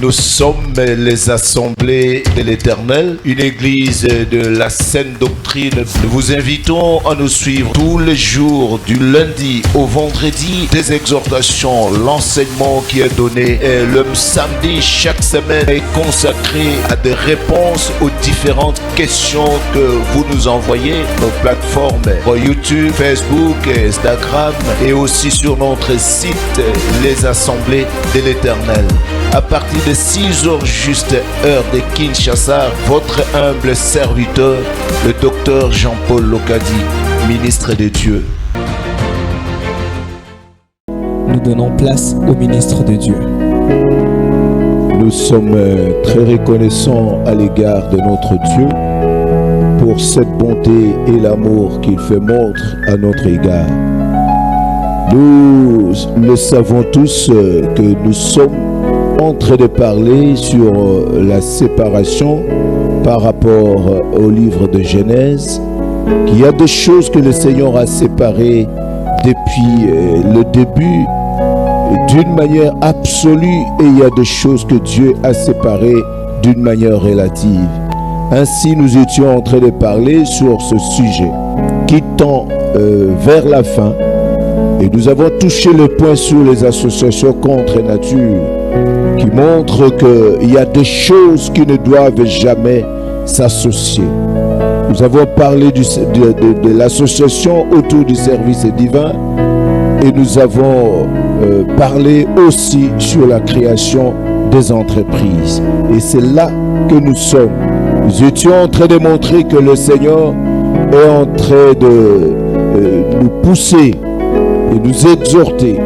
Nous sommes les assemblées de l'Éternel, une église de la saine doctrine. Nous vous invitons à nous suivre tous les jours, du lundi au vendredi, des exhortations, l'enseignement qui est donné. Et le samedi, chaque semaine, est consacré à des réponses aux différentes questions que vous nous envoyez. Nos plateformes YouTube, Facebook, Instagram et aussi sur notre site, les assemblées de l'Éternel. À partir de 6h juste, heure de Kinshasa, votre humble serviteur, le docteur Jean-Paul Lokadi, ministre de Dieu. Nous donnons place au ministre de Dieu. Nous sommes très reconnaissants à l'égard de notre Dieu pour cette bonté et l'amour qu'il fait montre à notre égard. Nous le savons tous que nous sommes en train de parler sur la séparation par rapport au livre de Genèse, qu'il y a des choses que le Seigneur a séparées depuis le début d'une manière absolue et il y a des choses que Dieu a séparées d'une manière relative. Ainsi, nous étions en train de parler sur ce sujet qui tend vers la fin et nous avons touché le point sur les associations contre nature qui montrent qu'il y a des choses qui ne doivent jamais s'associer. Nous avons parlé de l'association autour du service divin et nous avons parlé aussi sur la création des entreprises. Et c'est là que nous sommes. Nous étions en train de montrer que le Seigneur est en train de nous pousser et nous exhorter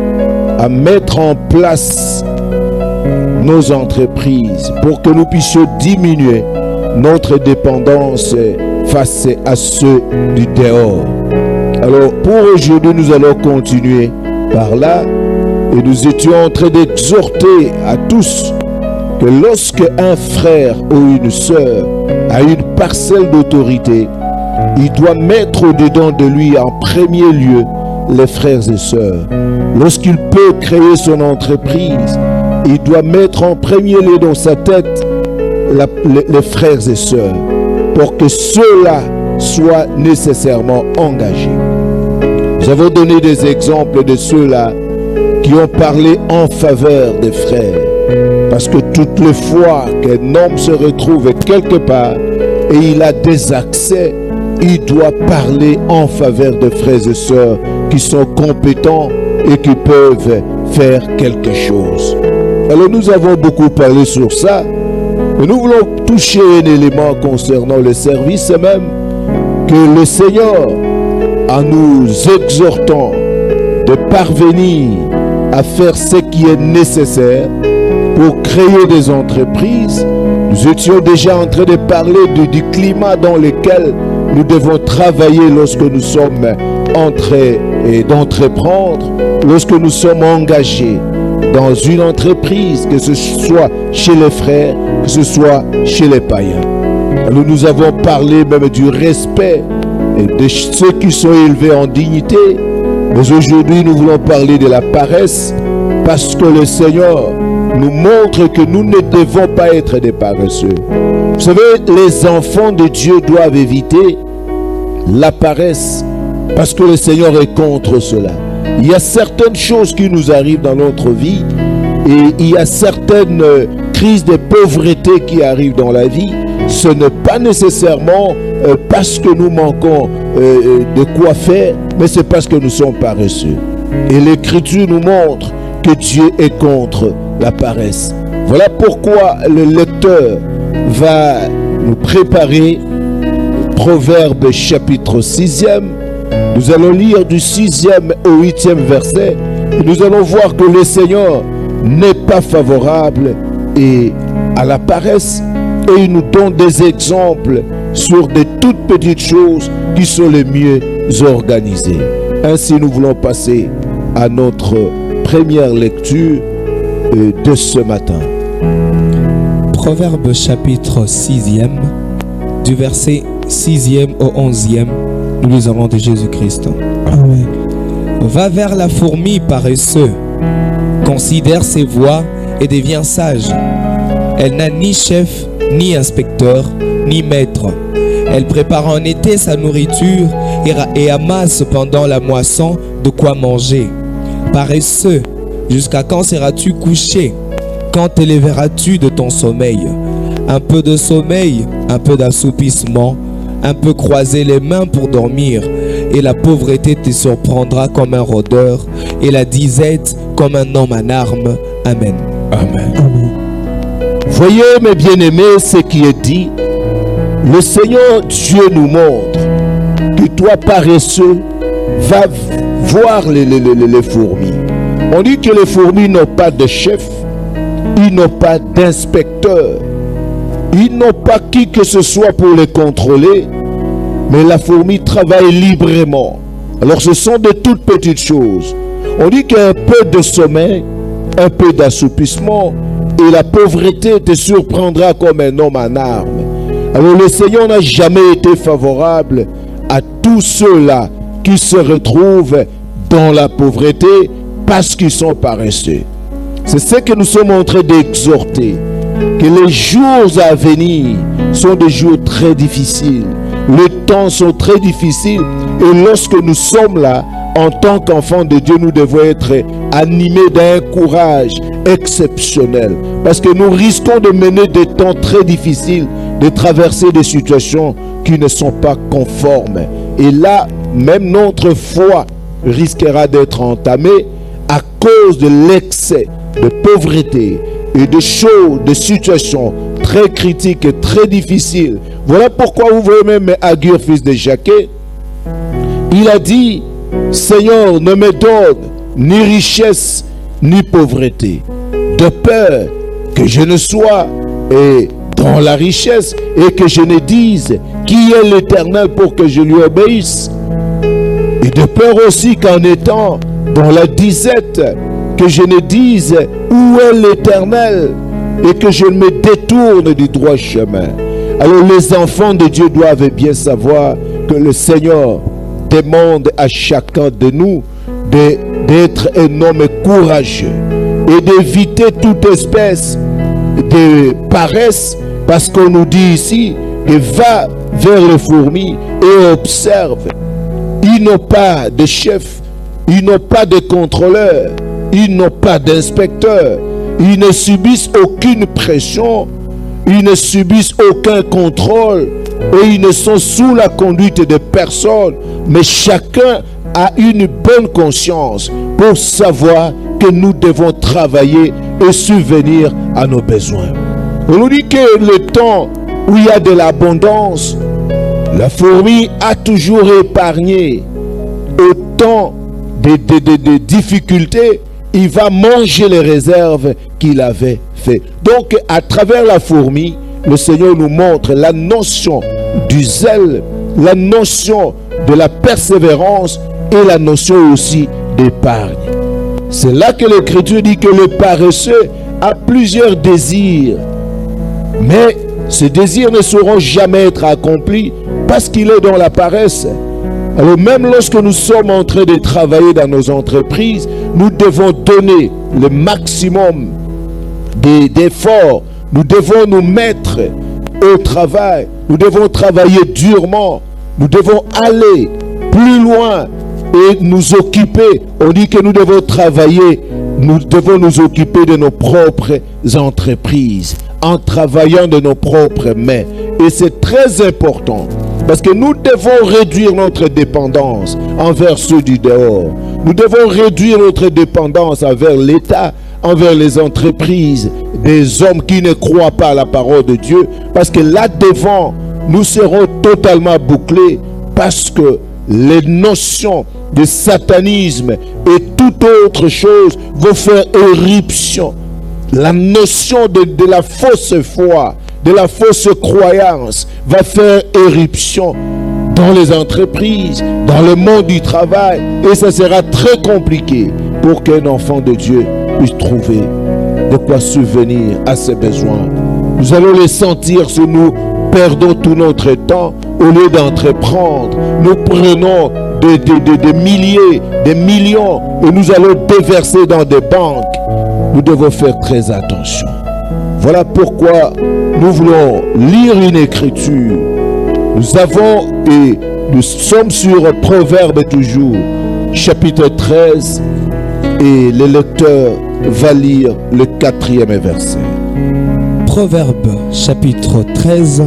à mettre en place nos entreprises pour que nous puissions diminuer notre dépendance face à ceux du dehors. Alors pour aujourd'hui, nous allons continuer par là et nous étions en train d'exhorter à tous que lorsque un frère ou une sœur a une parcelle d'autorité, il doit mettre au-dedans de lui en premier lieu les frères et sœurs. Lorsqu'il peut créer son entreprise, il doit mettre en premier lieu dans sa tête les frères et sœurs pour que ceux-là soient nécessairement engagés. Nous avons donné des exemples de ceux-là qui ont parlé en faveur des frères. Parce que toutes les fois qu'un homme se retrouve quelque part et il a des accès, il doit parler en faveur des frères et sœurs qui sont compétents et qui peuvent faire quelque chose. Alors nous avons beaucoup parlé sur ça, mais nous voulons toucher un élément concernant le service même, que le Seigneur, en nous exhortant de parvenir à faire ce qui est nécessaire pour créer des entreprises, nous étions déjà en train de parler du climat dans lequel nous devons travailler lorsque nous sommes en train d'entreprendre, lorsque nous sommes engagés dans une entreprise, que ce soit chez les frères, que ce soit chez les païens. Alors nous avons parlé même du respect de ceux qui sont élevés en dignité, mais aujourd'hui nous voulons parler de la paresse, parce que le Seigneur nous montre que nous ne devons pas être des paresseux. Vous savez, les enfants de Dieu doivent éviter la paresse, parce que le Seigneur est contre cela. Il y a certaines choses qui nous arrivent dans notre vie et il y a certaines crises de pauvreté qui arrivent dans la vie. Ce n'est pas nécessairement parce que nous manquons de quoi faire, mais c'est parce que nous sommes paresseux. Et l'Écriture nous montre que Dieu est contre la paresse. Voilà pourquoi le lecteur va nous préparer Proverbe chapitre 6e. Nous allons lire du 6e au 8e verset et nous allons voir que le Seigneur n'est pas favorable à la paresse et il nous donne des exemples sur des toutes petites choses qui sont les mieux organisées. Ainsi, nous voulons passer à notre première lecture de ce matin. Proverbe chapitre 6e, du verset 6e au 11e, nous lisons au nom de Jésus-Christ. Amen. Va vers la fourmi paresseux, considère ses voies et deviens sage. Elle n'a ni chef, ni inspecteur, ni maître. Elle prépare en été sa nourriture et amasse pendant la moisson de quoi manger. Paresseux, jusqu'à quand seras-tu couché? Quand t'élèveras-tu de ton sommeil? Un peu de sommeil, un peu d'assoupissement, un peu croiser les mains pour dormir, et la pauvreté te surprendra comme un rôdeur, et la disette comme un homme en armes. Amen. Amen. Voyez, mes bien-aimés, ce qui est dit. Le Seigneur Dieu nous montre que toi, paresseux, va voir les fourmis. On dit que les fourmis n'ont pas de chef, ils n'ont pas d'inspecteur, ils n'ont pas qui que ce soit pour les contrôler, mais la fourmi travaille librement. Alors ce sont de toutes petites choses. On dit qu'un peu de sommeil, un peu d'assoupissement, et la pauvreté te surprendra comme un homme en armes. Alors le Seigneur n'a jamais été favorable à tous ceux-là qui se retrouvent dans la pauvreté parce qu'ils sont paresseux. C'est ce que nous sommes en train d'exhorter, que les jours à venir sont des jours très difficiles. Les temps sont très difficiles et lorsque nous sommes là, en tant qu'enfants de Dieu, nous devons être animés d'un courage exceptionnel parce que nous risquons de mener des temps très difficiles, de traverser des situations qui ne sont pas conformes. Et là, même notre foi risquera d'être entamée à cause de l'excès de pauvreté et de choses, de situations très critiques et très difficiles. Voilà pourquoi vous voyez même Agur, fils de Jacquet, il a dit: Seigneur, ne me donne ni richesse ni pauvreté, de peur que je ne sois dans la richesse et que je ne dise qui est l'Éternel pour que je lui obéisse. Et de peur aussi qu'en étant dans la disette, que je ne dise où est l'Éternel et que je me détourne du droit chemin. Alors les enfants de Dieu doivent bien savoir que le Seigneur demande à chacun de nous d'être un homme courageux et d'éviter toute espèce de paresse, parce qu'on nous dit ici que va vers les fourmis et observe. Ils n'ont pas de chef, ils n'ont pas de contrôleur, ils n'ont pas d'inspecteur, ils ne subissent aucune pression, ils ne subissent aucun contrôle et ils ne sont sous la conduite de personne, mais chacun a une bonne conscience pour savoir que nous devons travailler et subvenir à nos besoins. On nous dit que le temps où il y a de l'abondance, la fourmi a toujours épargné. Au temps de difficultés, il va manger les réserves qu'il avait fait. Donc, à travers la fourmi, le Seigneur nous montre la notion du zèle, la notion de la persévérance et la notion aussi d'épargne. C'est là que l'Écriture dit que le paresseux a plusieurs désirs, mais ces désirs ne sauront jamais être accomplis parce qu'il est dans la paresse. Alors même lorsque nous sommes en train de travailler dans nos entreprises, nous devons donner le maximum d'efforts. Nous devons nous mettre au travail. Nous devons travailler durement. Nous devons aller plus loin et nous occuper. On dit que nous devons travailler. Nous devons nous occuper de nos propres entreprises en travaillant de nos propres mains. Et c'est très important parce que nous devons réduire notre dépendance envers ceux du dehors. Nous devons réduire notre dépendance envers l'État, envers les entreprises, des hommes qui ne croient pas à la parole de Dieu. Parce que là devant, nous serons totalement bouclés parce que les notions de satanisme et toute autre chose vont faire éruption. La notion de la fausse foi, de la fausse croyance va faire éruption dans les entreprises, dans le monde du travail, et ça sera très compliqué pour qu'un enfant de Dieu puisse trouver de quoi subvenir à ses besoins. Nous allons les sentir si nous perdons tout notre temps au lieu d'entreprendre. Nous prenons des milliers, des millions et nous allons déverser dans des banques. Nous devons faire très attention. Voilà pourquoi nous voulons lire une écriture. Nous sommes sur Proverbe toujours, chapitre 13, et le lecteur va lire le 4e verset. Proverbe chapitre 13,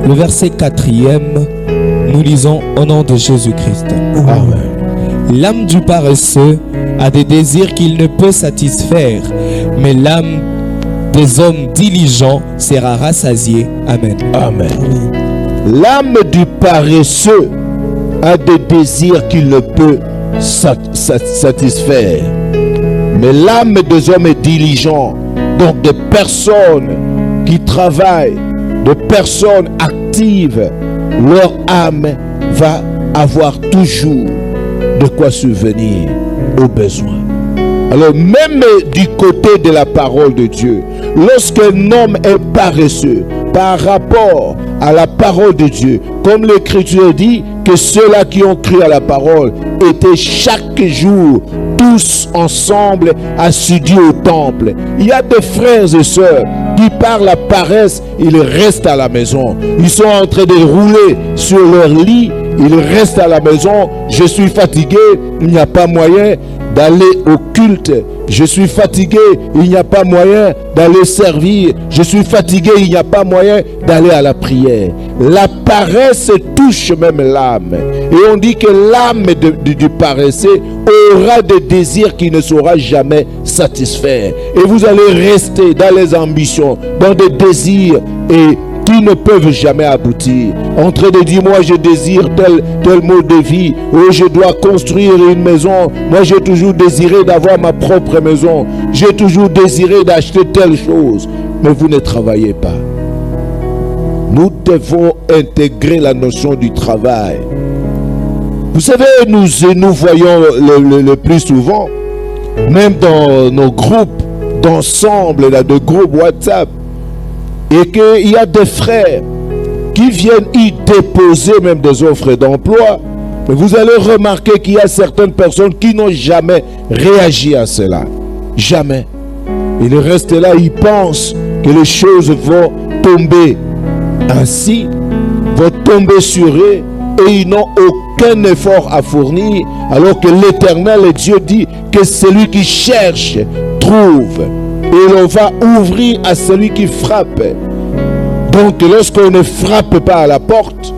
le verset 4e, nous lisons au nom de Jésus-Christ. Amen. L'âme du paresseux a des désirs qu'il ne peut satisfaire, mais l'âme des hommes diligents sera rassasiée. Amen. Amen. L'âme du paresseux a des désirs qu'il ne peut satisfaire. Mais l'âme des hommes diligents, donc des personnes qui travaillent, de personnes actives, leur âme va avoir toujours de quoi subvenir aux besoins. Alors même du côté de la parole de Dieu, lorsqu'un homme est paresseux par rapport à la parole de Dieu, comme l'Écriture dit que ceux-là qui ont cru à la parole étaient chaque jour tous ensemble assidus au temple. Il y a des frères et sœurs qui par la paresse, ils restent à la maison. Ils sont en train de rouler sur leur lit, ils restent à la maison. Je suis fatigué, il n'y a pas moyen d'aller au culte. Je suis fatigué, il n'y a pas moyen d'aller servir. Je suis fatigué, il n'y a pas moyen d'aller à la prière. La paresse touche même l'âme. Et on dit que l'âme du paresseux aura des désirs qui ne saura jamais satisfaire. Et vous allez rester dans les ambitions, dans des désirs et qui ne peuvent jamais aboutir. En train de dire, moi je désire tel mode de vie, ou je dois construire une maison. Moi j'ai toujours désiré d'avoir ma propre maison. J'ai toujours désiré d'acheter telle chose. Mais vous ne travaillez pas. Nous devons intégrer la notion du travail. Vous savez, nous voyons le plus souvent, même dans nos groupes d'ensemble, de groupes WhatsApp, et qu'il y a des frères qui viennent y déposer même des offres d'emploi. Mais vous allez remarquer qu'il y a certaines personnes qui n'ont jamais réagi à cela. Jamais. Ils restent là, ils pensent que les choses vont tomber ainsi, vont tomber sur eux, et ils n'ont aucun effort à fournir, alors que l'Éternel et Dieu dit que celui qui cherche trouve, et l'on va ouvrir à celui qui frappe. Donc lorsqu'on ne frappe pas à la porte,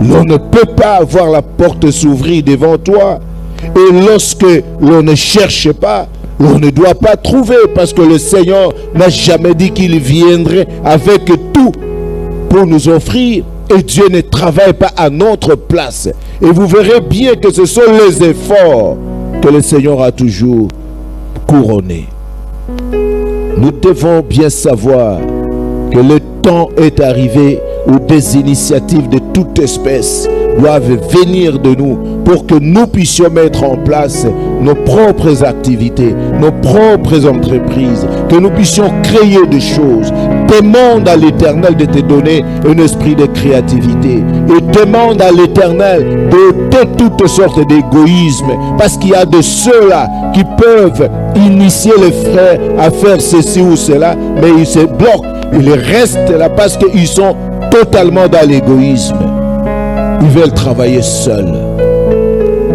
l'on ne peut pas voir la porte s'ouvrir devant toi. Et lorsque l'on ne cherche pas, l'on ne doit pas trouver, parce que le Seigneur n'a jamais dit qu'il viendrait avec tout pour nous offrir. Et Dieu ne travaille pas à notre place. Et vous verrez bien que ce sont les efforts que le Seigneur a toujours couronnés. Nous devons bien savoir que le temps est arrivé où des initiatives de toute espèce doivent venir de nous pour que nous puissions mettre en place nos propres activités, nos propres entreprises, que nous puissions créer des choses. Demande à l'Éternel de te donner un esprit de créativité et demande à l'Éternel d'ôter toutes sortes d'égoïsme, parce qu'il y a de ceux-là qui peuvent initier les frères à faire ceci ou cela, mais ils se bloquent, ils restent là parce qu'ils sont totalement dans l'égoïsme. Ils veulent travailler seuls.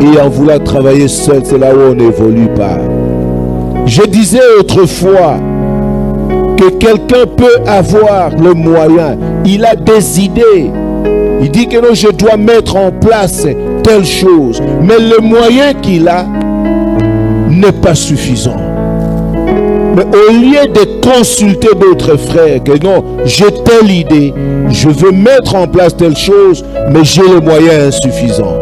Et en voulant travailler seul, c'est là où on n'évolue pas. Je disais autrefois que quelqu'un peut avoir le moyen. Il a des idées. Il dit que non, je dois mettre en place telle chose. Mais le moyen qu'il a n'est pas suffisant. Mais au lieu de consulter d'autres frères, que non, j'ai telle idée, je veux mettre en place telle chose, mais j'ai les moyens insuffisants.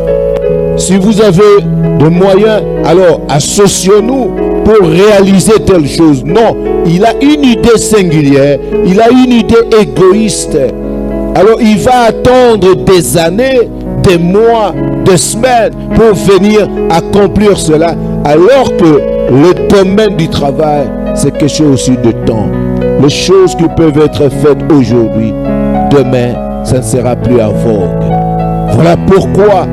Si vous avez des moyens, alors associons-nous pour réaliser telle chose. Non, il a une idée singulière, il a une idée égoïste. Alors il va attendre des années, des mois, des semaines pour venir accomplir cela, alors que le domaine du travail, c'est quelque chose aussi de temps. Les choses qui peuvent être faites aujourd'hui, demain, ça ne sera plus en vogue. Voilà pourquoi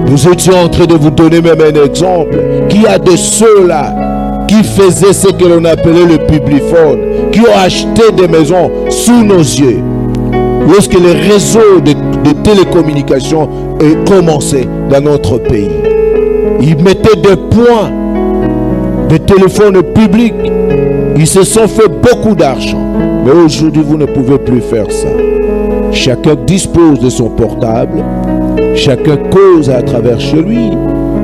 nous étions en train de vous donner même un exemple, qu'il y a de ceux-là qui faisaient ce que l'on appelait le publiphone, qui ont acheté des maisons sous nos yeux. Lorsque les réseaux de télécommunications ont commencé dans notre pays, ils mettaient des points de téléphones publics. Ils se sont fait beaucoup d'argent. Mais aujourd'hui, vous ne pouvez plus faire ça. Chacun dispose de son portable. Chacun cause à travers chez lui.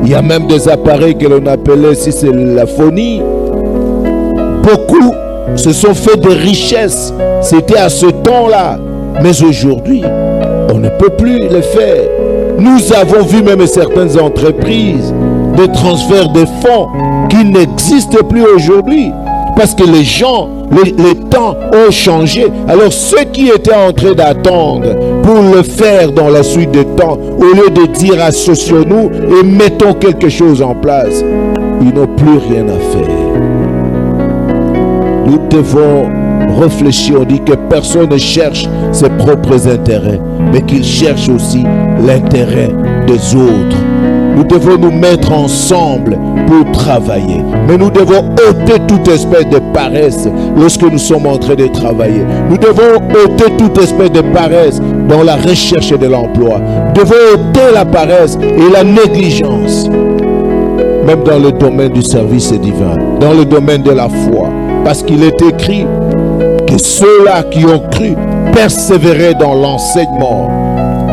Il y a même des appareils que l'on appelait, si c'est la phonie. Beaucoup se sont fait des richesses. C'était à ce temps-là. Mais aujourd'hui, on ne peut plus le faire. Nous avons vu même certaines entreprises de transfert de fonds qui n'existent plus aujourd'hui. Parce que les gens, les temps ont changé. Alors ceux qui étaient en train d'attendre pour le faire dans la suite des temps, au lieu de dire associons-nous et mettons quelque chose en place, ils n'ont plus rien à faire. Nous devons réfléchir. On dit que personne ne cherche ses propres intérêts, mais qu'il cherche aussi l'intérêt des autres. Nous devons nous mettre ensemble pour travailler. Mais nous devons ôter toute espèce de paresse lorsque nous sommes en train de travailler. Nous devons ôter toute espèce de paresse dans la recherche de l'emploi. Nous devons ôter la paresse et la négligence. Même dans le domaine du service divin, dans le domaine de la foi. Parce qu'il est écrit que ceux-là qui ont cru persévéraient dans l'enseignement,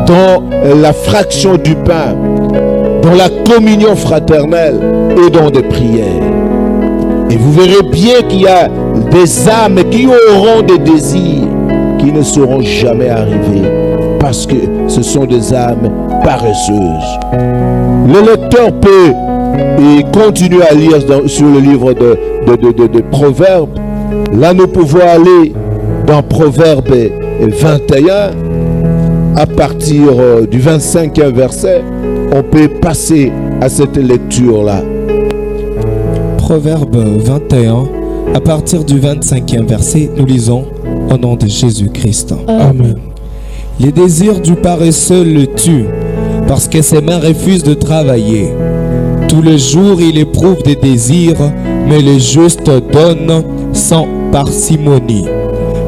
dans la fraction du pain, dans la communion fraternelle et dans des prières. Et vous verrez bien qu'il y a des âmes qui auront des désirs qui ne seront jamais arrivés parce que ce sont des âmes paresseuses. Le lecteur peut continuer à lire sur le livre de Proverbes. Là, nous pouvons aller dans Proverbes 21 à partir du 25e verset. On peut passer à cette lecture-là. Proverbe 21, à partir du 25e verset, nous lisons au nom de Jésus-Christ. Amen. Les désirs du paresseux le tuent, parce que ses mains refusent de travailler. Tout le jour, il éprouve des désirs, mais le juste donne sans parcimonie.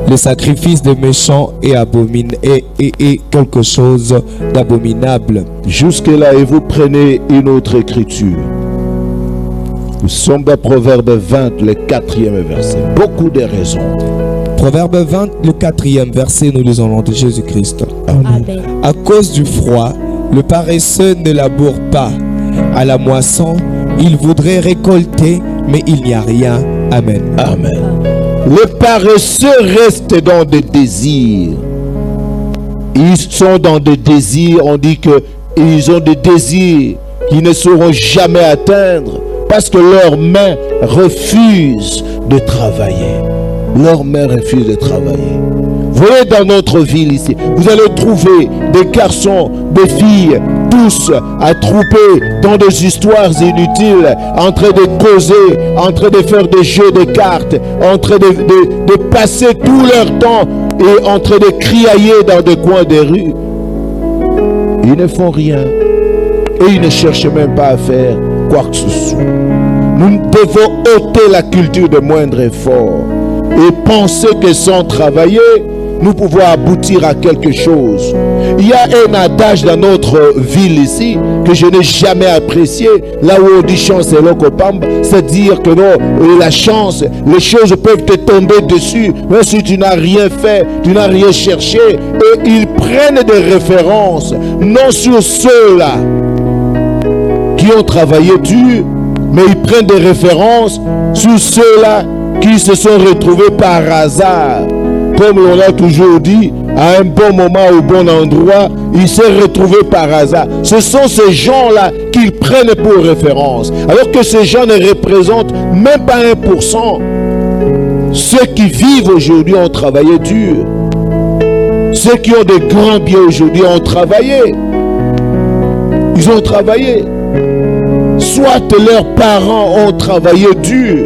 Le sacrifice des méchants est quelque chose d'abominable. Jusque-là, et vous prenez une autre écriture. Nous sommes dans Proverbe 20, le 4e verset. Beaucoup de raisons. Proverbe 20, le 4e verset, nous lisons au nom de Jésus-Christ. Amen. À cause du froid, le paresseux ne laboure pas. À la moisson, il voudrait récolter, mais il n'y a rien. Amen. Amen. Les paresseux restent dans des désirs. Ils sont dans des désirs. On dit qu'ils ont des désirs qui ne seront jamais atteindre parce que leurs mains refusent de travailler. Leurs mains refusent de travailler. Vous voyez, dans notre ville ici, vous allez trouver des garçons, des filles, tous attroupés dans des histoires inutiles, en train de causer, en train de faire des jeux de cartes, en train de passer tout leur temps et en train de criailler dans des coins des rues. Ils ne font rien et ils ne cherchent même pas à faire quoi que ce soit. Nous devons ôter la culture de moindre effort et penser que sans travailler, nous pouvons aboutir à quelque chose. Il y a un adage dans notre ville ici que je n'ai jamais apprécié. Là où on dit chance et l'ocopambe, c'est dire que non, la chance, les choses peuvent te tomber dessus. Mais si tu n'as rien fait, tu n'as rien cherché. Et ils prennent des références, non sur ceux-là qui ont travaillé dur, mais ils prennent des références sur ceux-là qui se sont retrouvés par hasard. Comme l'on a toujours dit, à un bon moment, au bon endroit, il s'est retrouvé par hasard. Ce sont ces gens-là qu'ils prennent pour référence. Alors que ces gens ne représentent même pas 1%. Ceux qui vivent aujourd'hui ont travaillé dur. Ceux qui ont des grands biens aujourd'hui ont travaillé. Ils ont travaillé. Soit leurs parents ont travaillé dur.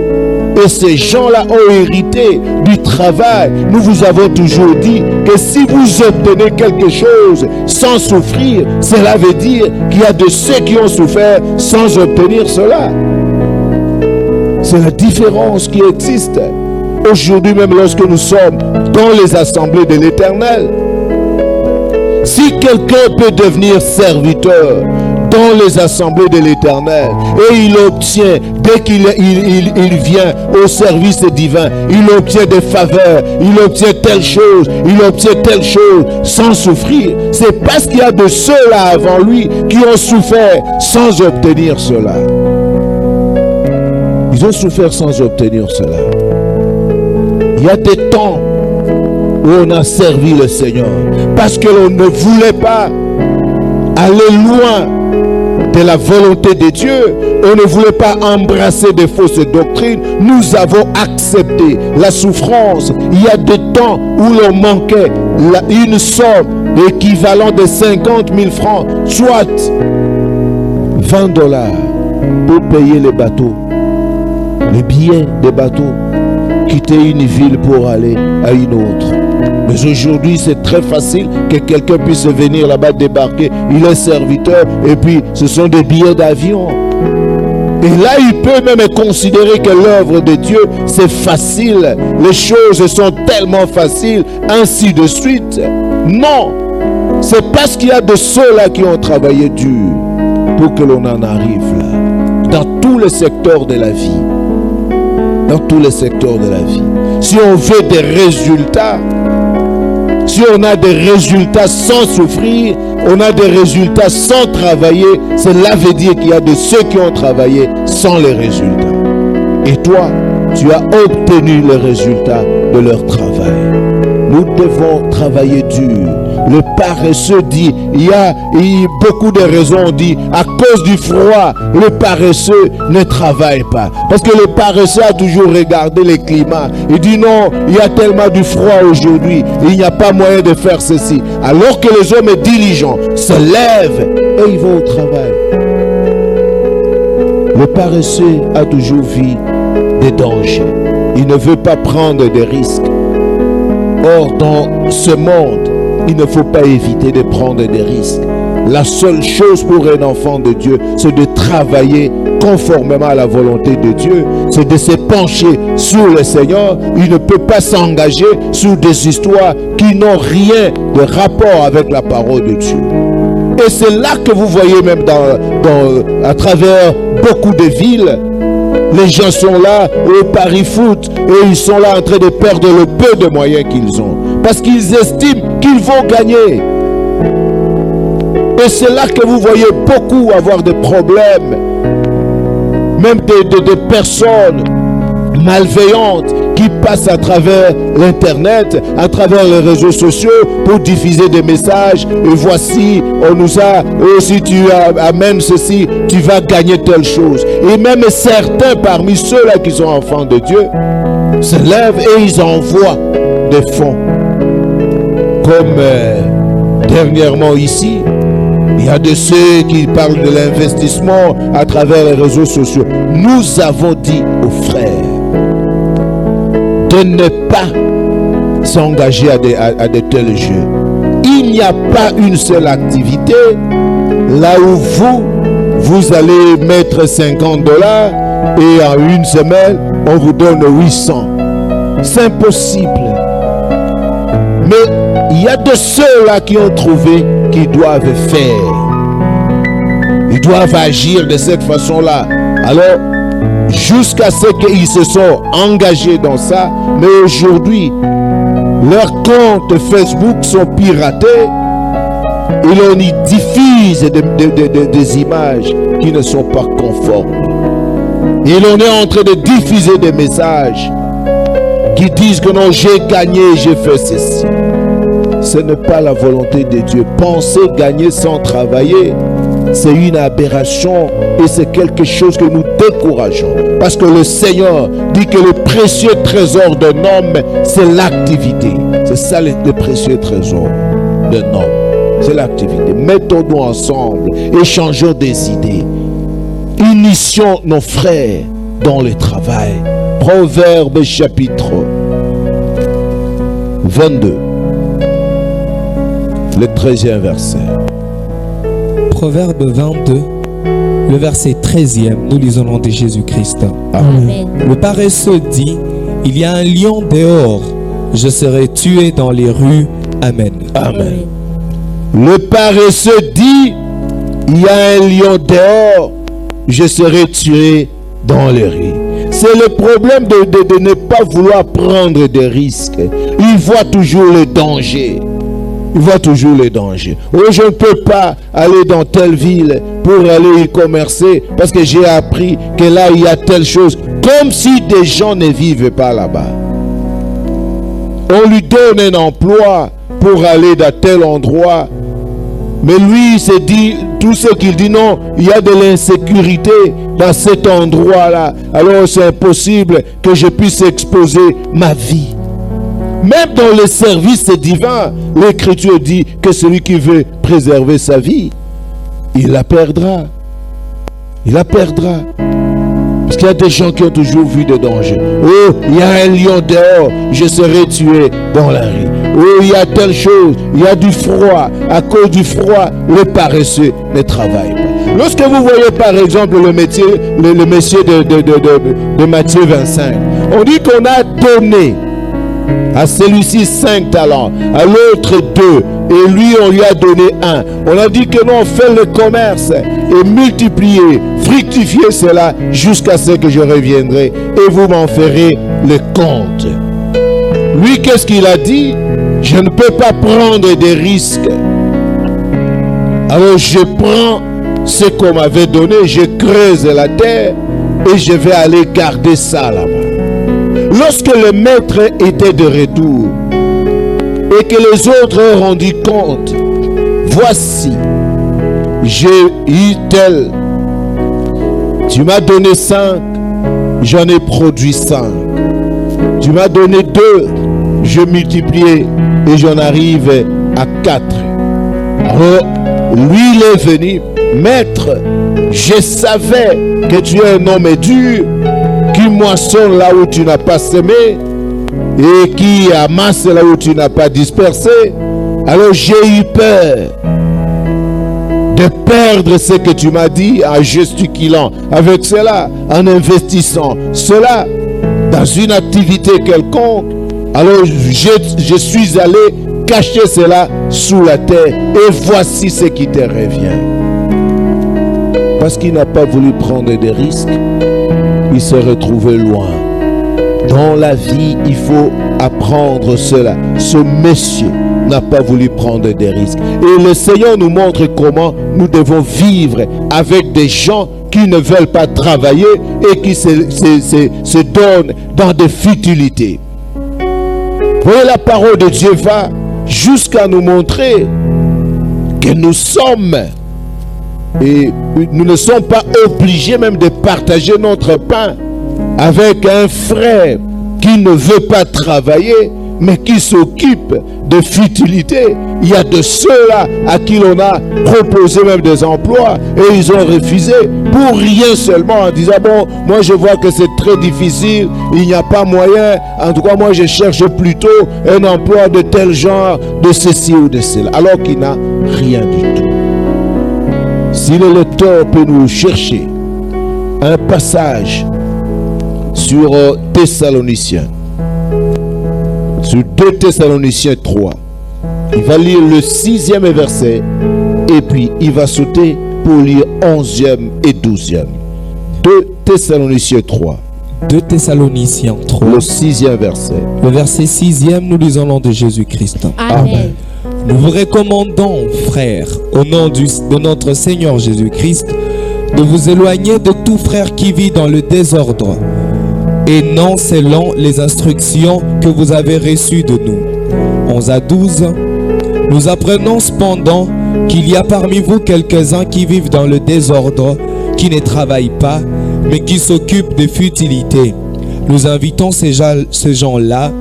Et ces gens-là ont hérité du travail. Nous vous avons toujours dit que si vous obtenez quelque chose sans souffrir, cela veut dire qu'il y a de ceux qui ont souffert sans obtenir cela. C'est la différence qui existe. Aujourd'hui, même lorsque nous sommes dans les assemblées de l'Éternel, si quelqu'un peut devenir serviteur dans les assemblées de l'Éternel et il obtient, dès qu'il vient au service divin, il obtient des faveurs, il obtient telle chose sans souffrir, c'est parce qu'il y a de ceux-là avant lui qui ont souffert sans obtenir cela. Ils ont souffert sans obtenir cela. Il y a des temps où on a servi le Seigneur parce que l'on ne voulait pas aller loin de la volonté de Dieu. On ne voulait pas embrasser des fausses doctrines. Nous avons accepté la souffrance. Il y a des temps où l'on manquait une somme équivalent de 50 000 francs, soit $20 pour payer les bateaux, les billets des bateaux, quitter une ville pour aller à une autre. Mais aujourd'hui, c'est très facile que quelqu'un puisse venir là-bas débarquer. Il est serviteur et puis ce sont des billets d'avion. Et là, il peut même considérer que l'œuvre de Dieu, c'est facile. Les choses sont tellement faciles, ainsi de suite. Non, c'est parce qu'il y a de ceux-là qui ont travaillé dur pour que l'on en arrive là. Dans tous les secteurs de la vie. Dans tous les secteurs de la vie. Si on veut des résultats, si on a des résultats sans souffrir, on a des résultats sans travailler, cela veut dire qu'il y a de ceux qui ont travaillé sans les résultats. Et toi, tu as obtenu les résultats de leur travail. Nous devons travailler dur. Le paresseux dit, il y a beaucoup de raisons, on dit, à cause du froid, le paresseux ne travaille pas. Parce que le paresseux a toujours regardé les climats. Il dit non, il y a tellement du froid aujourd'hui, il n'y a pas moyen de faire ceci. Alors que les hommes diligents se lèvent et ils vont au travail. Le paresseux a toujours vu des dangers. Il ne veut pas prendre des risques. Or, dans ce monde, il ne faut pas éviter de prendre des risques. La seule chose pour un enfant de Dieu, c'est de travailler conformément à la volonté de Dieu. C'est de se pencher sur le Seigneur. Il ne peut pas s'engager sur des histoires qui n'ont rien de rapport avec la parole de Dieu. Et c'est là que vous voyez même à travers beaucoup de villes, les gens sont là au pari foot et ils sont là en train de perdre le peu de moyens qu'ils ont. Parce qu'ils estiment qu'ils vont gagner. Et c'est là que vous voyez beaucoup avoir des problèmes. Même des personnes malveillantes qui passent à travers l'internet, à travers les réseaux sociaux pour diffuser des messages. Et voici, on nous a, oh, si tu amènes ceci, tu vas gagner telle chose. Et même certains parmi ceux-là qui sont enfants de Dieu se lèvent et ils envoient des fonds. Comme dernièrement ici, il y a de ceux qui parlent de l'investissement à travers les réseaux sociaux. Nous avons dit aux frères de ne pas s'engager à de tels jeux. Il n'y a pas une seule activité là où vous allez mettre $50 et en une semaine, on vous donne 800. C'est impossible. Mais il y a de ceux-là qui ont trouvé qu'ils doivent faire. Ils doivent agir de cette façon-là. Alors, jusqu'à ce qu'ils se sont engagés dans ça, mais aujourd'hui, leurs comptes Facebook sont piratés et l'on y diffuse des images qui ne sont pas conformes. Et l'on est en train de diffuser des messages qui disent que non, j'ai gagné, j'ai fait ceci. Ce n'est pas la volonté de Dieu. Penser gagner sans travailler, c'est une aberration et c'est quelque chose que nous décourageons. Parce que le Seigneur dit que le précieux trésor d'un homme, c'est l'activité. C'est ça le précieux trésor d'un homme. C'est l'activité. Mettons-nous ensemble, échangeons des idées. Initions nos frères dans le travail. Proverbe chapitre 22. Le 13e verset. Proverbe 22, Le verset 13e, nous lisons au nom de Jésus-Christ. Amen. Le paresseux dit, il y a un lion dehors, je serai tué dans les rues. Amen. Amen. Le paresseux dit, il y a un lion dehors, je serai tué dans les rues. C'est le problème de ne pas vouloir prendre des risques. Il voit toujours le danger. Il voit toujours les dangers. Oh, je ne peux pas aller dans telle ville pour aller y commercer parce que j'ai appris que là il y a telle chose. Comme si des gens ne vivent pas là-bas. On lui donne un emploi pour aller dans tel endroit. Mais lui, il se dit, tout ce qu'il dit, non, il y a de l'insécurité dans cet endroit-là. Alors c'est impossible que je puisse exposer ma vie. Même dans le service divin, l'Écriture dit que celui qui veut préserver sa vie, il la perdra. Il la perdra. Parce qu'il y a des gens qui ont toujours vu des dangers. Oh, il y a un lion dehors, je serai tué dans la rue. Oh, il y a telle chose, il y a du froid. À cause du froid, le paresseux ne travaille pas. Lorsque vous voyez par exemple le monsieur de Matthieu 25, on dit qu'on a donné à celui-ci 5 talents, à l'autre 2, et lui on lui a donné 1. On a dit que non, fait le commerce et multiplier, fructifier cela jusqu'à ce que je reviendrai et vous m'en ferez le compte. Lui, qu'est-ce qu'il a dit? Je ne peux pas prendre des risques. Alors je prends ce qu'on m'avait donné, je creuse la terre et je vais aller garder ça là-bas. Lorsque le maître était de retour et que les autres ont rendu compte, voici, j'ai eu tel, tu m'as donné 5, j'en ai produit 5. Tu m'as donné 2, je multiplié et j'en arrive à 4. Alors, lui, il est venu, maître, je savais que tu es un homme dur, qui moissonne là où tu n'as pas semé et qui amasse là où tu n'as pas dispersé. Alors j'ai eu peur de perdre ce que tu m'as dit en gesticulant avec cela, en investissant cela dans une activité quelconque. Alors je suis allé cacher cela sous la terre et voici ce qui te revient. Parce qu'il n'a pas voulu prendre des risques, il s'est retrouvé loin. Dans la vie, il faut apprendre cela. Ce monsieur n'a pas voulu prendre des risques. Et le Seigneur nous montre comment nous devons vivre avec des gens qui ne veulent pas travailler et qui se donnent dans des futilités. Voyez, la parole de Dieu va jusqu'à nous montrer que nous sommes, et nous ne sommes pas obligés même de partager notre pain avec un frère qui ne veut pas travailler, mais qui s'occupe de futilité. Il y a de ceux-là à qui l'on a proposé même des emplois et ils ont refusé pour rien seulement en disant bon, moi je vois que c'est très difficile, il n'y a pas moyen, en tout cas moi je cherche plutôt un emploi de tel genre, de ceci ou de cela, alors qu'il n'a rien du tout. Si le lecteur peut nous chercher un passage sur Thessaloniciens, sur 2 Thessaloniciens 3, il va lire le 6e verset et puis il va sauter pour lire 11e et 12e. 2 Thessaloniciens 3. 2 Thessaloniciens 3. Le 6e verset. Le verset 6e, nous lisons au nom de Jésus-Christ. Amen. Nous vous recommandons, frères, au nom de notre Seigneur Jésus-Christ, de vous éloigner de tout frère qui vit dans le désordre et non selon les instructions que vous avez reçues de nous. 11 à 12. Nous apprenons cependant qu'il y a parmi vous quelques-uns qui vivent dans le désordre, qui ne travaillent pas, mais qui s'occupent de futilités. Nous invitons ces gens-là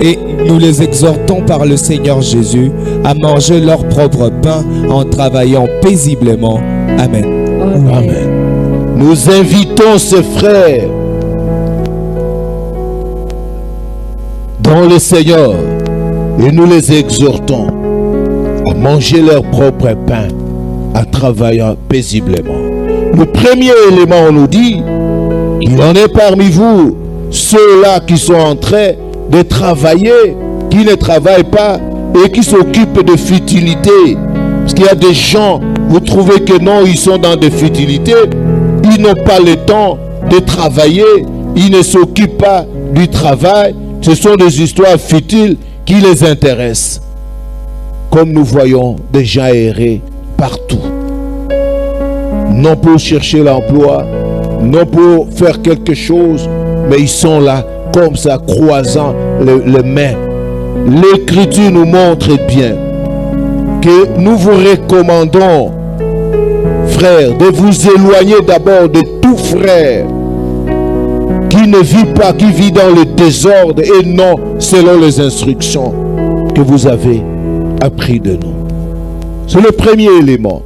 et nous les exhortons par le Seigneur Jésus à manger leur propre pain en travaillant paisiblement. Amen. Amen. Nous invitons ces frères dans le Seigneur et nous les exhortons à manger leur propre pain en travaillant paisiblement. Le premier élément, on nous dit qu'il en est parmi vous ceux-là qui sont en train de travailler, qui ne travaillent pas et qui s'occupent de futilité. Parce qu'il y a des gens, vous trouvez que non, ils sont dans des futilités, ils n'ont pas le temps de travailler, ils ne s'occupent pas du travail, ce sont des histoires futiles qui les intéressent. Comme nous voyons des gens errer partout. Non pour chercher l'emploi, non pour faire quelque chose, mais ils sont là comme ça, croisant les mains. L'Écriture nous montre bien que nous vous recommandons, frères, de vous éloigner d'abord de tout frère qui ne vit pas, qui vit dans le désordre et non selon les instructions que vous avez appris de nous. C'est le premier élément.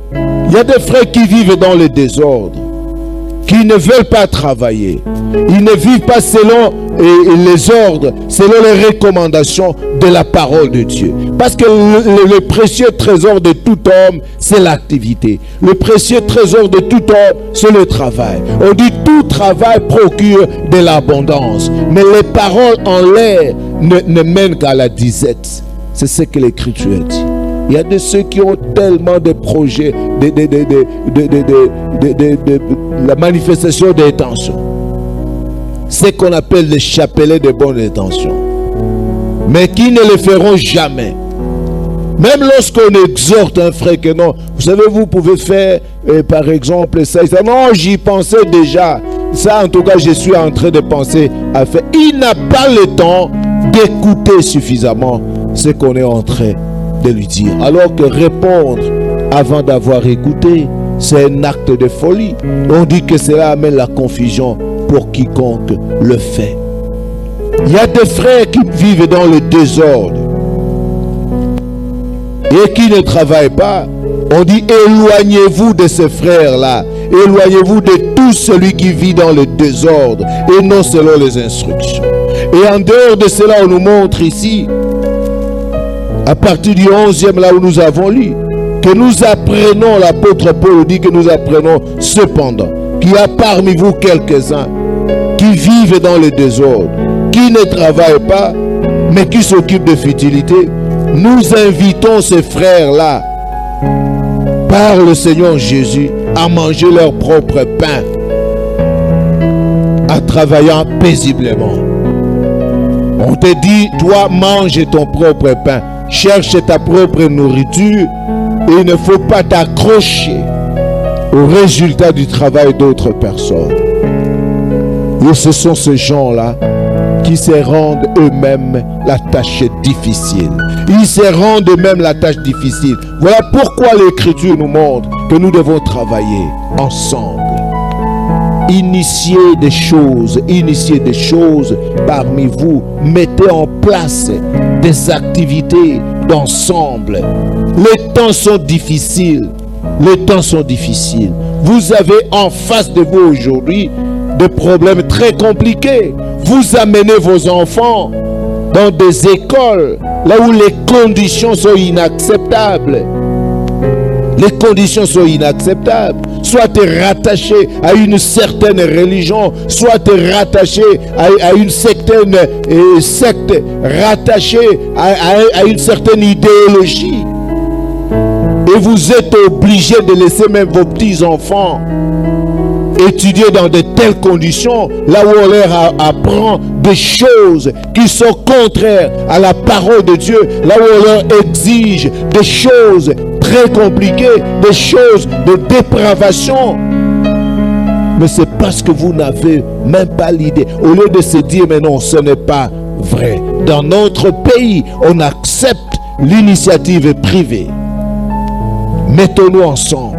Il y a des frères qui vivent dans le désordre, qui ne veulent pas travailler. Ils ne vivent pas selon les ordres, selon les recommandations de la parole de Dieu. Parce que le précieux trésor de tout homme, c'est l'activité. Le précieux trésor de tout homme, c'est le travail. On dit tout travail procure de l'abondance. Mais les paroles en l'air ne mènent qu'à la disette. C'est ce que l'Écriture dit. Il y a de ceux qui ont tellement de projets, la manifestation des intentions. Ce qu'on appelle les chapelets de bonnes intentions. Mais qui ne le feront jamais. Même lorsqu'on exhorte un frère que non, vous savez, vous pouvez faire par exemple ça. Non, j'y pensais déjà. Ça, en tout cas, je suis en train de penser à faire. Il n'a pas le temps d'écouter suffisamment ce qu'on est en train de lui dire. Alors que répondre avant d'avoir écouté, c'est un acte de folie. On dit que cela amène la confusion pour quiconque le fait. Il y a des frères qui vivent dans le désordre et qui ne travaillent pas. On dit éloignez-vous de ces frères-là. Éloignez-vous de tout celui qui vit dans le désordre et non selon les instructions. Et en dehors de cela, on nous montre ici, à partir du 11e, là où nous avons lu, que nous apprenons, l'apôtre Paul dit que nous apprenons cependant qu'il y a parmi vous quelques-uns qui vivent dans le désordre, qui ne travaillent pas, mais qui s'occupent de futilité. Nous invitons ces frères-là, par le Seigneur Jésus, à manger leur propre pain, en travaillant paisiblement. On te dit, toi, mange ton propre pain, cherche ta propre nourriture, et il ne faut pas t'accrocher au résultat du travail d'autres personnes. Et ce sont ces gens-là qui se rendent eux-mêmes la tâche difficile. Ils se rendent eux-mêmes la tâche difficile. Voilà pourquoi l'Écriture nous montre que nous devons travailler ensemble. Initiez des choses parmi vous. Mettez en place des activités d'ensemble. Les temps sont difficiles. Vous avez en face de vous aujourd'hui des problèmes très compliqués. Vous amenez vos enfants dans des écoles là où les conditions sont inacceptables. Soit tu es rattaché à une certaine religion, soit tu es rattaché à une certaine secte, rattaché à une certaine idéologie. Et vous êtes obligé de laisser même vos petits-enfants étudier dans de telles conditions, là où on leur apprend des choses qui sont contraires à la parole de Dieu, là où on leur exige des choses très compliquées, des choses de dépravation. Mais c'est parce que vous n'avez même pas l'idée. Au lieu de se dire, mais non, ce n'est pas vrai. Dans notre pays, on accepte l'initiative privée. Mettons-nous ensemble.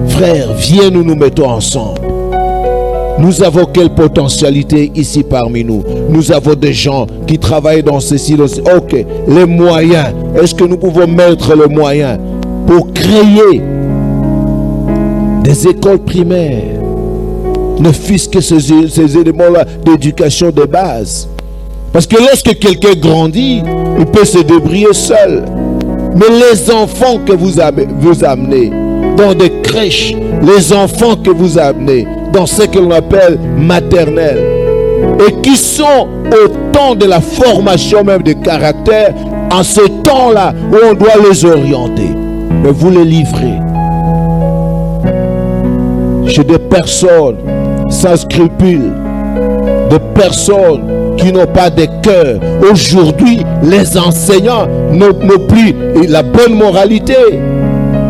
Frères, viens, nous mettons ensemble. Nous avons quelle potentialité ici parmi nous? Nous avons des gens qui travaillent dans ceci. Ok, les moyens. Est-ce que nous pouvons mettre les moyens pour créer des écoles primaires? Ne fût-ce que ces éléments-là d'éducation de base. Parce que lorsque quelqu'un grandit, il peut se débrouiller seul. Mais les enfants que vous amenez dans des crèches, les enfants que vous amenez dans ce que l'on appelle maternelle, et qui sont au temps de la formation même de caractère, en ce temps-là où on doit les orienter. Mais vous les livrez chez des personnes sans scrupules, des personnes qui n'ont pas de cœur. Aujourd'hui, les enseignants n'ont plus la bonne moralité.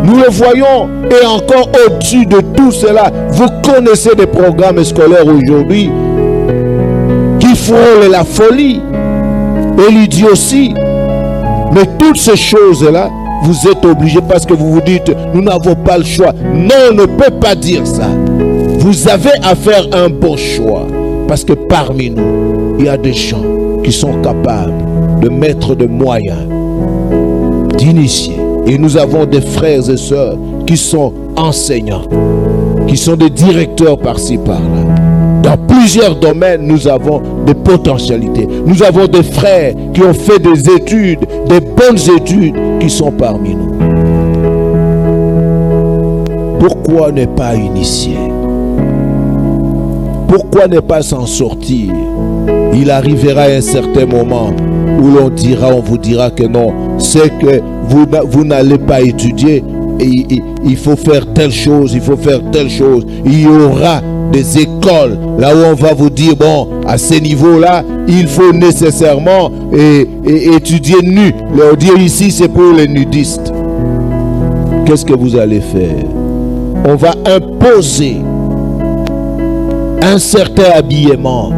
Nous le voyons, et encore au-dessus de tout cela, vous connaissez des programmes scolaires aujourd'hui qui frôlent la folie et l'idiotie. Mais toutes ces choses-là, vous êtes obligés parce que vous vous dites, nous n'avons pas le choix. Non, on ne peut pas dire ça. Vous avez à faire un bon choix. Parce que parmi nous, il y a des gens qui sont capables de mettre des moyens, d'initier. Et nous avons des frères et sœurs qui sont enseignants, qui sont des directeurs par-ci, par-là. Dans plusieurs domaines, nous avons des potentialités. Nous avons des frères qui ont fait des études, des bonnes études, qui sont parmi nous. Pourquoi ne pas initier? Pourquoi ne pas s'en sortir? Il arrivera un certain moment où l'on vous dira que non, c'est que vous n'allez pas étudier, et il faut faire telle chose, il faut faire telle chose. Il y aura des écoles là où on va vous dire, bon, à ce niveau-là, il faut nécessairement étudier nu. Leur dire ici, c'est pour les nudistes. Qu'est-ce que vous allez faire? On va imposer un certain habillement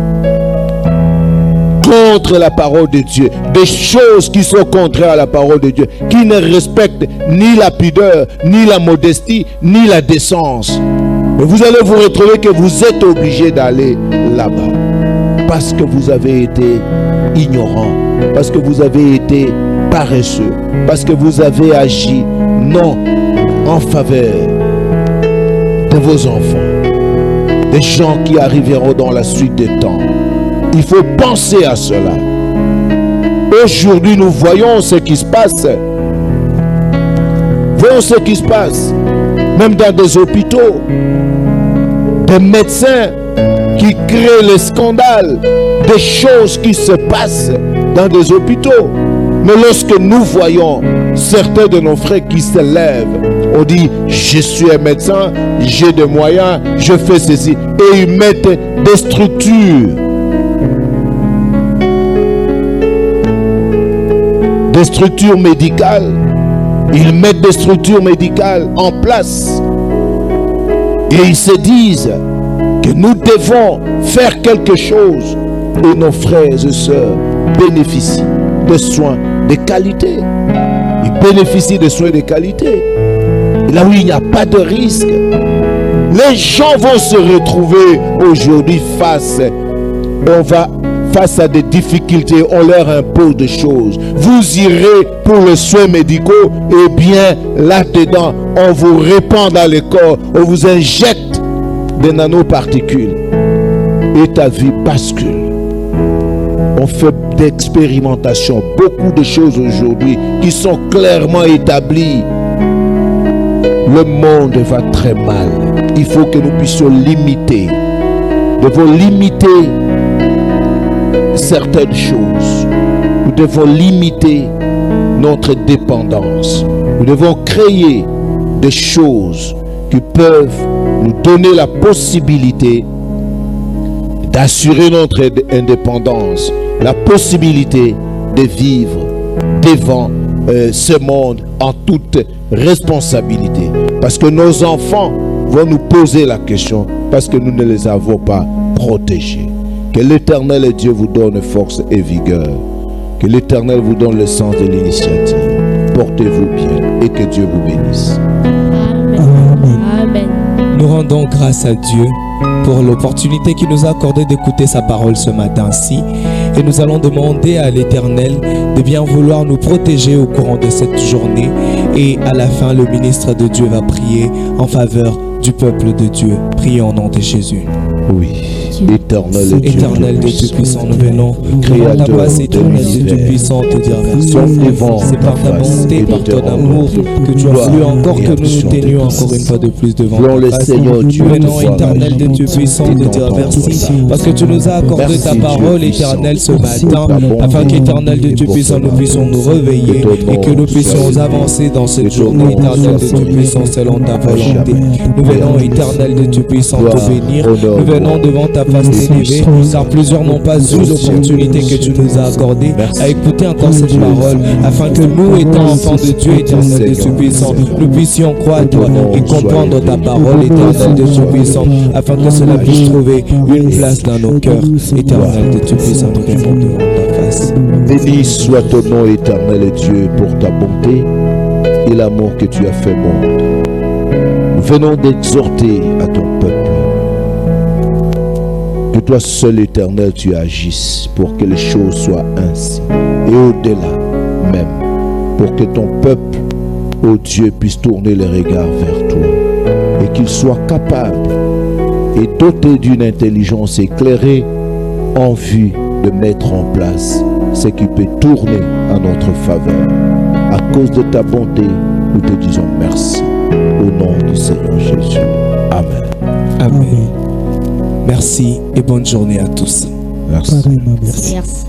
contre la parole de Dieu, des choses qui sont contraires à la parole de Dieu, qui ne respectent ni la pudeur, ni la modestie, ni la décence. Mais vous allez vous retrouver que vous êtes obligé d'aller là-bas parce que vous avez été ignorant, parce que vous avez été paresseux, parce que vous avez agi non en faveur de vos enfants, des gens qui arriveront dans la suite des temps. Il faut penser à cela. Aujourd'hui, nous voyons ce qui se passe. Voyons ce qui se passe. Même dans des hôpitaux. Des médecins qui créent les scandales. Des choses qui se passent dans des hôpitaux. Mais lorsque nous voyons certains de nos frères qui se lèvent, on dit, je suis un médecin, j'ai des moyens, je fais ceci. Et ils mettent des structures. Des structures médicales. Ils mettent des structures médicales en place. Et ils se disent que nous devons faire quelque chose. Et nos frères et sœurs bénéficient de soins de qualité. Ils bénéficient de soins de qualité. Et là où il n'y a pas de risque, les gens vont se retrouver aujourd'hui face à des difficultés, on leur impose des choses. Vous irez pour les soins médicaux, et bien là-dedans, on vous répand dans le corps, on vous injecte des nanoparticules et ta vie bascule. On fait d'expérimentations, beaucoup de choses aujourd'hui qui sont clairement établies. Le monde va très mal. Il faut que nous puissions limiter. Nous devons limiter certaines choses. Nous devons limiter notre dépendance. Nous devons créer des choses qui peuvent nous donner la possibilité d'assurer notre indépendance, la possibilité de vivre devant ce monde en toute responsabilité. Parce que nos enfants vont nous poser la question, parce que nous ne les avons pas protégés. Que l'Éternel et Dieu vous donne force et vigueur. Que l'Éternel vous donne le sens de l'initiative. Portez-vous bien et que Dieu vous bénisse. Amen. Amen. Nous rendons grâce à Dieu pour l'opportunité qu'il nous a accordé d'écouter sa parole ce matin-ci. Et nous allons demander à l'Éternel de bien vouloir nous protéger au courant de cette journée. Et à la fin, le ministre de Dieu va prier en faveur du peuple de Dieu. Prions au nom de Jésus. Oui. Éternel et Dieu Éternel de Dieu puissant, nous venons Créateur devant ta face, de éternel de Dieu l'univers. puissant, te dire merci. Sommes devant C'est par ta face bonté, et par nous te ton rendons amour que tu as gloire voulu encore et que nous action nous tenions de encore une fois de plus devant Voulons le ta face. Seigneur Dieu Nous venons, te voir. éternel de Dieu puissant, de dire merci parce que tu nous as accordé Merci, ta Dieu parole, puissant. éternel, ce Merci matin, pour ta bonté afin qu'éternel de et Dieu pour puissant, ton nous puissions nous réveiller Que ton et que nom nous puissions soit avancer dans Que cette ton journée, nom éternel soit de Dieu glorifié. puissant, selon ta volonté. Nous venons, éternel de Dieu puissant, te Gloire, bénir. honneur, Nous venons devant ta face t'élever, car plusieurs n'ont pas eu l'opportunité que tu nous as accordée Merci. à écouter encore cette parole, afin que nous, étant enfants de Dieu, éternel de Dieu puissant, nous puissions croître et comprendre ta parole, éternel de Dieu puissant, afin que cela puisse trouver une place dans nos cœurs, éternel de Dieu puissant, nous venons devant ta face. Béni soit ton nom éternel et Dieu pour ta bonté et l'amour que tu as fait monde. Nous venons d'exhorter à ton peuple que toi seul éternel tu agisses pour que les choses soient ainsi et au-delà même pour que ton peuple, ô Dieu, puisse tourner les regards vers toi et qu'il soit capable et doté d'une intelligence éclairée en vue de mettre en place ce qui peut tourner à notre faveur. À cause de ta bonté, nous te disons merci. Au nom du Seigneur Jésus. Amen. Amen. Merci et bonne journée à tous. Merci. Merci.